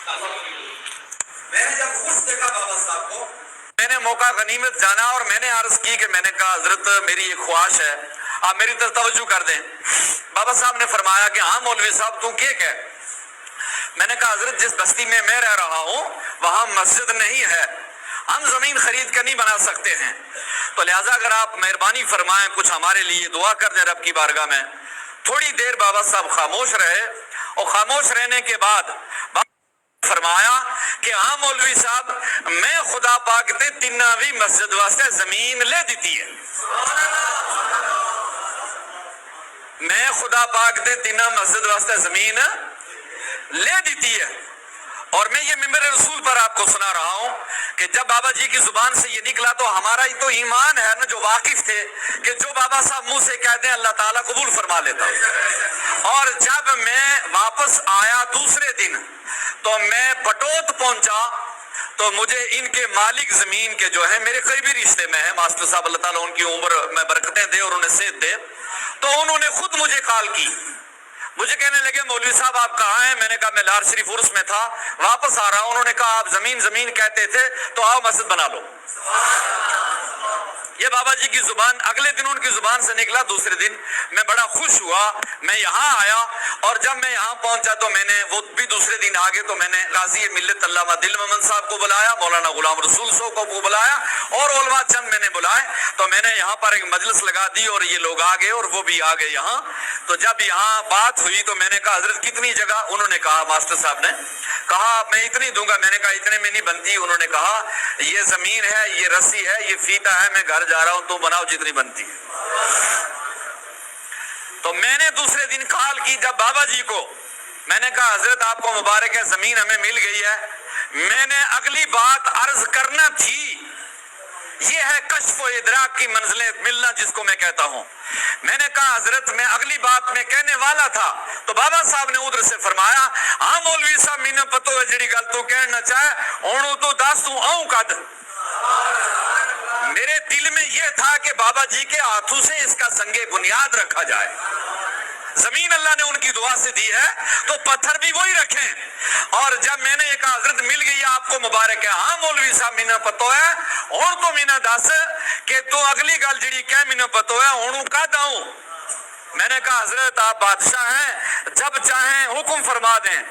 میں نے جب خوش دیکھا بابا صاحب کو، میں نے موقع غنیمت جانا اور میں نے عرض کی کہ میں نے کہا حضرت میری ایک خواہش ہے، آپ میری طرف توجہ کر دیں۔ بابا صاحب نے فرمایا کہ ہاں مولوی صاحب تو کیا کہ میں نے کہا حضرت جس بستی میں میں رہ رہا ہوں وہاں مسجد نہیں ہے، ہم زمین خرید کر نہیں بنا سکتے ہیں، تو لہٰذا اگر آپ مہربانی فرمائیں کچھ ہمارے لیے دعا کر دیں رب کی بارگاہ میں۔ تھوڑی دیر بابا صاحب خاموش رہے اور خاموش رہنے کے بعد فرمایا کہ ہاں مولوی صاحب میں خدا پاک تے تیناوی مسجد واسطے زمین لے دیتی ہے، میں خدا پاک تے تینا مسجد واسطے زمین لے دیتی ہے۔ اور میں یہ منبر رسول پر آپ کو سنا رہا ہوں کہ جب بابا جی کی زبان سے یہ نکلا تو ہمارا ہی تو ایمان ہے نا جو واقف تھے کہ جو بابا صاحب منہ سے کہتے ہیں اللہ تعالیٰ قبول فرما لیتا ہوں۔ اور جب میں واپس آیا دوسرے دن تو میں بٹوت پہنچا تو مجھے ان کے مالک زمین کے جو ہیں میرے قریبی رشتے میں ہیں، ماسٹر صاحب اللہ تعالیٰ ان کی عمر میں برکتیں دے اور انہیں صحت دے، تو انہوں نے خود مجھے کال کی، مجھے کہنے لگے مولوی صاحب آپ کہاں ہیں؟ میں نے کہا میں لار شریف عرس میں تھا، واپس آ رہا ہوں۔ انہوں نے کہا آپ زمین کہتے تھے تو آؤ مسجد بنا لو۔ یہ بابا جی کی زبان اگلے دن ان کی زبان سے نکلا۔ دوسرے دن میں بڑا خوش ہوا، میں یہاں آیا اور جب میں یہاں پہنچا تو میں نے وہ بھی دوسرے دن آگے تو میں نے غازی ملت علامہ دل محمد صاحب کو بلایا، مولانا غلام رسول صاحب کو بلایا اور علماء چند میں نے بلائے، تو میں نے یہاں پر ایک مجلس لگا دی اور یہ لوگ آگے اور وہ بھی آگے یہاں۔ تو جب یہاں بات ہوئی تو میں نے کہا حضرت کتنی جگہ؟ انہوں نے کہا ماسٹر صاحب نے کہا میں اتنی دوں گا۔ میں نے کہا اتنے میں نہیں بنتی۔ انہوں نے کہا یہ زمین ہے، یہ رسی ہے، یہ فیتا ہے، میں گھر جا رہا ہوں، تو بناؤ جتنی بنتی ہے۔ تو میں نے دوسرے دن کال کی جب بابا جی کو، میں نے کہا حضرت آپ کو مبارک ہے زمین ہمیں مل گئی ہے۔ میں نے اگلی بات عرض کرنا تھی، یہ ہے کشف و ادراک کی منزلیں ملنا جس کو میں کہتا ہوں۔ میں نے کہا حضرت میں اگلی بات میں کہنے والا تھا تو بابا صاحب نے ادھر سے فرمایا ہاں مولوی صاحب مینوں پتو ہے جڑی گل تو کہنا چاہے اونوں تو دس تو آؤں کد۔ میرے دل میں یہ تھا کہ بابا جی کے ہاتھوں سے اس کا سنگ بنیاد رکھا جائے۔ زمین اللہ نے ان کی دعا سے دی ہے تو پتھر بھی وہی رکھیں۔ اور جب میں نے یہ کہا حضرت مل گئی آپ کو مبارک ہے، ہاں مولوی صاحب مینوں پتو ہے اور تو مینوں دس کہ تو اگلی گل جڑی کہ مینوں پتو ہے اونوں کد آؤں۔ میں نے کہا حضرت آپ بادشاہ ہیں، جب چاہیں حکم فرما دیں۔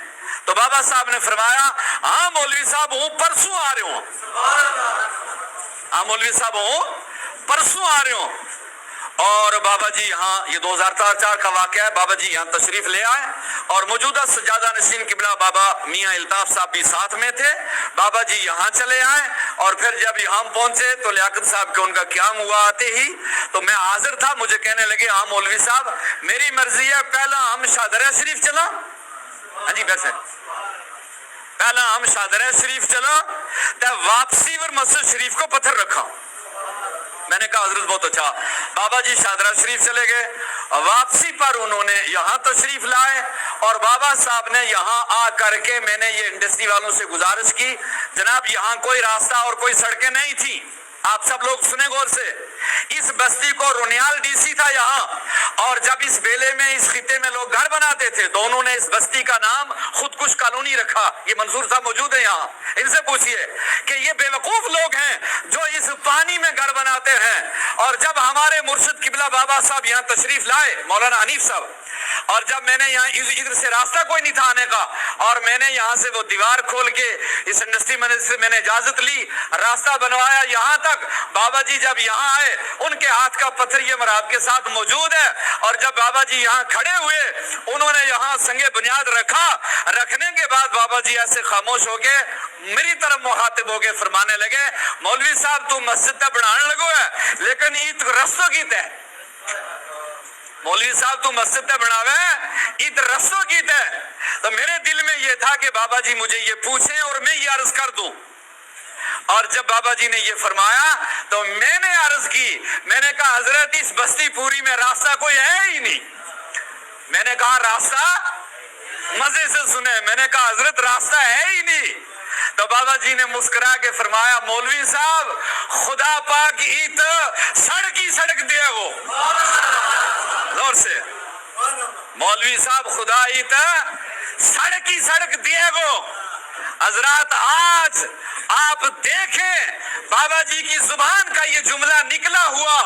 تو بابا صاحب نے فرمایا ہاں مولوی صاحب ہوں پرسوں آ رہے ہوں، ہاں مولوی صاحب ہوں پرسوں آ رہے ہوں۔ اور بابا جی یہاں یہ 2004 کا واقعہ ہے، بابا جی یہاں تشریف لے آئے اور موجودہ سجادہ نشین قبلہ بابا میاں الطاف صاحب بھی ساتھ میں تھے۔ بابا جی یہاں چلے آئے اور پھر جب یہاں پہنچے تو لیاقت صاحب کے ان کا قیام ہوا آتے ہی تو میں حاضر تھا۔ مجھے کہنے لگے ہاں مولوی صاحب میری مرضی ہے پہلا ہم شادرہ شریف چلا، ہاں جی بیٹھے، پہلا ہم شادرہ شریف چلا تو واپسی پر مسجد شریف کو پتھر رکھا۔ میں نے کہا حضرت بہت اچھا۔ بابا جی شادرہ شریف چلے گئے، واپسی پر انہوں نے یہاں تشریف لائے اور بابا صاحب نے یہاں آ کر کے میں نے یہ انڈسٹری والوں سے گزارش کی جناب یہاں کوئی راستہ اور کوئی سڑکیں نہیں تھی، آپ سب لوگ سنیں غور سے، اس بستی کو رونیال ڈی سی تھا یہاں، اور جب اس بیلے میں اس خطے میں لوگ گھر بناتے تھے تو انہوں نے اس بستی کا نام خودکش کالونی رکھا۔ یہ منصور صاحب موجود ہیں یہاں، ان سے پوچھئے کہ یہ بے وقوف لوگ ہیں جو اس پانی میں گھر بناتے ہیں۔ اور جب ہمارے مرشد قبلہ بابا صاحب یہاں تشریف لائے مولانا حنیف صاحب، اور جب میں نے یہاں ادھر سے راستہ کوئی نہیں تھا آنے کا اور میں نے یہاں سے وہ دیوار کھول کے اس انڈسٹری مینیجر سے میں نے اجازت لی، راستہ بنوایا یہاں تک۔ بابا جی جب یہاں آئے ان کے ہاتھ کا پتھر یہ مراد کے ساتھ موجود ہے، اور جب بابا جی یہاں کھڑے ہوئے انہوں نے یہاں سنگ بنیاد رکھا۔ رکھنے کے بعد بابا جی ایسے خاموش ہو کے میری طرف مخاطب ہو کے فرمانے لگے مولوی صاحب تو مسجد تے بنانے لگو ہے لیکن عید رستوں کی تے، مولوی صاحب تو مسجد تے بناوے عید رستوں کی تے۔ تو میرے دل میں یہ تھا کہ بابا جی مجھے یہ پوچھیں اور میں یہ عرض کر دوں۔ اور جب بابا جی نے یہ فرمایا تو میں نے عرض کی، میں نے کہا حضرت اس بستی پوری میں راستہ کوئی ہے ہی نہیں۔ میں نے کہا راستہ، مزے سے سنے، میں نے کہا حضرت راستہ ہے ہی نہیں۔ تو بابا جی نے مسکرا کے فرمایا مولوی صاحب خدا پاک ایت سڑک ہی سڑک دے گو، زور سے مولوی صاحب خدا ایت سڑک ہی سڑک دے گو۔ حضرات آج آپ دیکھیں بابا جی کی زبان کا یہ جملہ نکلا ہوا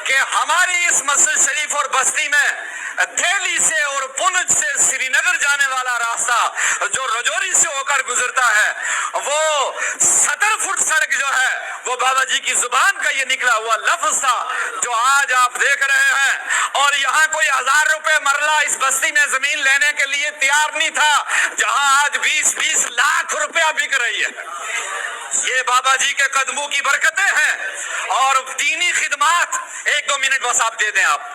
کہ ہماری اس مسجد شریف اور بستی میں دہلی سے اور پونچھ سے سری نگر جانے والا راستہ جو رجوری سے ہو کر گزرتا ہے، وہ 70 فٹ سڑک جو ہے وہ بابا جی کی زبان کا یہ نکلا ہوا لفظ تھا جو آج آپ دیکھ رہے ہیں۔ اور یہاں کوئی 1000 روپے مرلہ اس بستی میں زمین لینے کے لیے تیار نہیں تھا، جہاں آج 20-20 لاکھ روپیہ بک رہی ہے۔ یہ بابا جی کے قدموں کی برکتیں ہیں۔ اور دینی خدمات 1-2 منٹ بس آپ دے دیں، آپ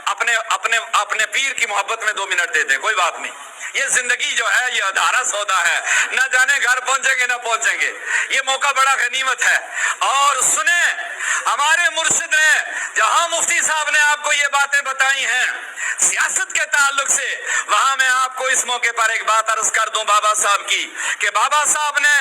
اپنے پیر کی محبت میں 2 منٹ دے دیں، کوئی بات نہیں۔ یہ زندگی جو ہے یہ ادھارا سودا ہے، نہ جانے گھر پہنچیں گے نہ پہنچیں گے، یہ موقع بڑا غنیمت ہے۔ اور سنیں، ہمارے مرشد نے جہاں مفتی صاحب نے آپ کو یہ باتیں بتائی ہیں سیاست کے تعلق سے، وہاں میں آپ کو اس موقع پر ایک بات عرض کر دوں بابا صاحب کی، کہ بابا صاحب نے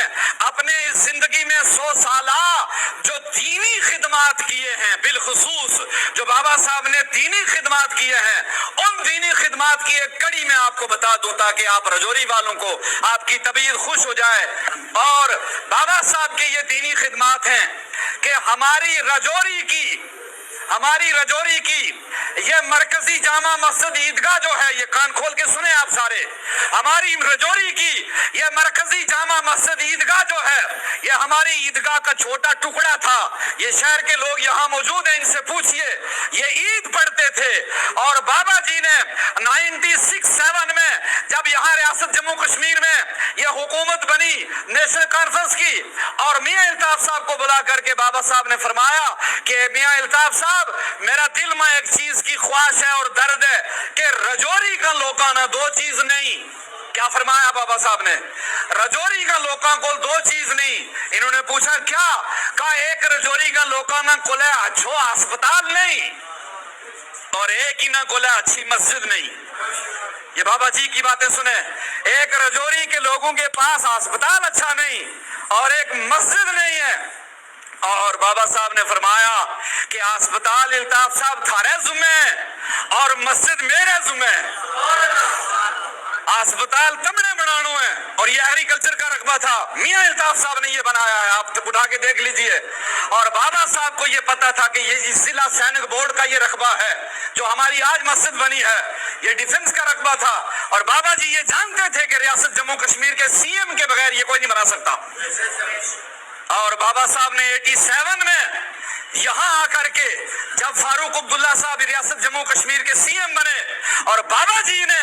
اپنے اس زندگی میں 100 سالہ جو دینی خدمات کیے ہیں، بالخصوص جو بابا صاحب نے دینی خدمات کیے ہیں، ان دینی خدمات کی ایک کڑی میں آپ کو بتا دوں تاکہ آپ رجوری والوں کو آپ کی طبیعت خوش ہو جائے۔ اور بابا صاحب کے یہ دینی خدمات ہیں کہ ہماری رجوری کی یہ مرکزی جامع مسجد عیدگاہ جو ہے، یہ کان کھول کے سنیں آپ سارے، ہماری رجوری کی یہ مرکزی جامع مسجد عیدگاہ جو ہے، یہ ہماری عیدگاہ کا چھوٹا ٹکڑا تھا۔ یہ شہر کے لوگ یہاں موجود ہیں، ان سے پوچھئے، یہ عید پڑھتے تھے۔ اور بابا جی نے 96-7 میں جب یہاں ریاست جموں کشمیر میں یہ حکومت بنی نیشنل کانفرنس کی، اور میاں الطاف صاحب کو بلا کر کے بابا صاحب نے فرمایا کہ میاں الطاف صاحب، میرا دل میں ایک چیز کی خواہش ہے اور درد ہے کہ رجوری کا لوکانا 2 چیز نہیں۔ کیا فرمایا بابا صاحب نے؟ رجوری کا لوکاں کو 2 چیز نہیں۔ انہوں نے پوچھا کیا؟ کہا ایک رجوری کا لوکانا کو لے اچھو ہسپتال نہیں، اور ایک ہی نہ کو لے اچھی مسجد نہیں۔ یہ بابا جی کی باتیں سنیں، ایک رجوری کے لوگوں کے پاس ہسپتال اچھا نہیں اور ایک مسجد نہیں ہے۔ اور بابا صاحب نے فرمایا کہ ہسپتال الطاف صاحب تھارے ذمہ ہے اور مسجد میرے ذمہ ہے۔ ہسپتال تمنے بنانو ہے، اور یہ ایگریکلچر کا رقبہ تھا، میاں الطاف صاحب نے یہ بنایا ہے، آپ اٹھا کے دیکھ لیجئے۔ اور بابا صاحب کو یہ پتا تھا کہ یہ ضلع سینک بورڈ کا یہ رقبہ ہے جو ہماری آج مسجد بنی ہے، یہ ڈیفنس کا رقبہ تھا۔ اور بابا جی یہ جانتے تھے کہ ریاست جموں کشمیر کے CM کے بغیر یہ کوئی نہیں بنا سکتا۔ اور بابا صاحب نے 87 میں یہاں آ کر کے جب فاروق عبداللہ صاحب ریاست جموں کشمیر کے CM بنے، اور بابا جی نے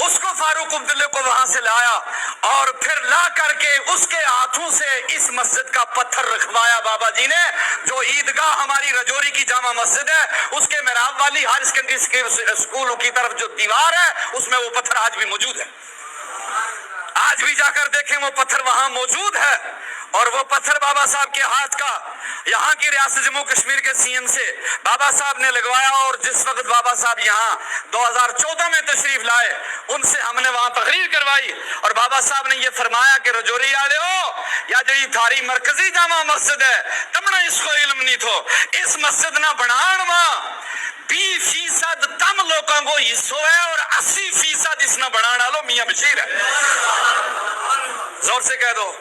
اس کو فاروق عبداللہ کو وہاں سے لایا اور پھر لا کر کے اس کے ہاتھوں سے اس مسجد کا پتھر رکھوایا بابا جی نے، جو عیدگاہ ہماری رجوری کی جامع مسجد ہے اس کے محراب والی ہائر سیکنڈری اسکول کی طرف جو دیوار ہے اس میں وہ پتھر آج بھی موجود ہے۔ آج بھی جا کر دیکھیں وہ پتھر وہاں موجود ہے، اور وہ پتھر بابا صاحب کے ہاتھ کا یہاں کی ریاست جموں کشمیر کے CM سے بابا صاحب نے لگوایا۔ اور جس وقت بابا صاحب یہاں 2014 میں تشریف لائے، ان سے ہم نے وہاں تقریر کروائی، اور بابا صاحب نے یہ فرمایا کہ رجوری آلے ہو یا جو یہ تھاری مرکزی جامع مسجد ہے تمنا اس کو علم نہیں تھو، اس مسجد نہ بنان ماں 20% تم لوگوں کو حصہ ہے اور 80% اس نہ بنانا لو میاں بشیر ہے۔ زور سے کہہ دو،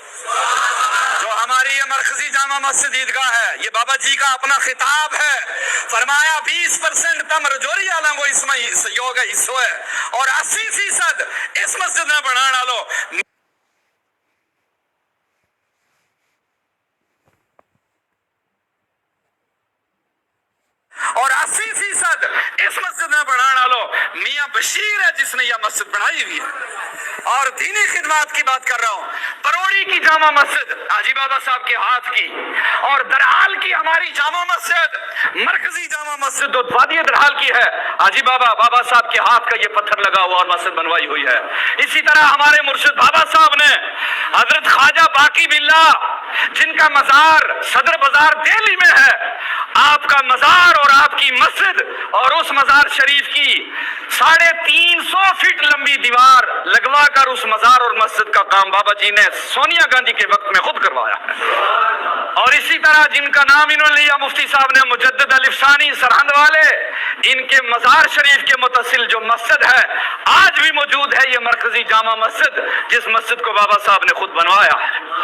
جو ہماری یہ مرکزی جامع مسجد عیدگاہ ہے، یہ بابا جی کا اپنا خطاب ہے۔ فرمایا 20% تم رجوری آلوں کو اس میں سہیوگ ہے، حصہ ہے، اور 80% اس مسجد نہ بنانا لو۔ اور 80% اس مسجد میں بنانا لو میاں بشیر ہے جس نے یہ مسجد بنائی ہوئی ہے۔ اور دینی خدمات کی بات کر رہا ہوں، پروڑی کی جامع مسجد حاجی بابا صاحب کے ہاتھ کی، اور درحال کی ہماری جامع مسجد مرکزی جامع مسجد وادی درحال کی ہے، حاجی بابا صاحب کے ہاتھ کا یہ پتھر لگا ہوا اور مسجد بنوائی ہوئی ہے۔ اسی طرح ہمارے مرشد بابا صاحب نے حضرت خواجہ باقی باللہ جن کا مزار صدر بازار دہلی میں ہے، آپ کا مزار اور آپ کی مسجد اور اس مزار شریف کی 350 فٹ لمبی دیوار لگوا کر اس مزار اور مسجد کا کام بابا جی نے سونیا گاندھی کے وقت میں خود کروایا ہے۔ اور اسی طرح جن کا نام انہوں نے لیا مفتی صاحب نے، مجدد الف ثانی سرہند والے، ان کے مزار شریف کے متصل جو مسجد ہے آج بھی موجود ہے، یہ مرکزی جامع مسجد، جس مسجد کو بابا صاحب نے خود بنوایا ہے۔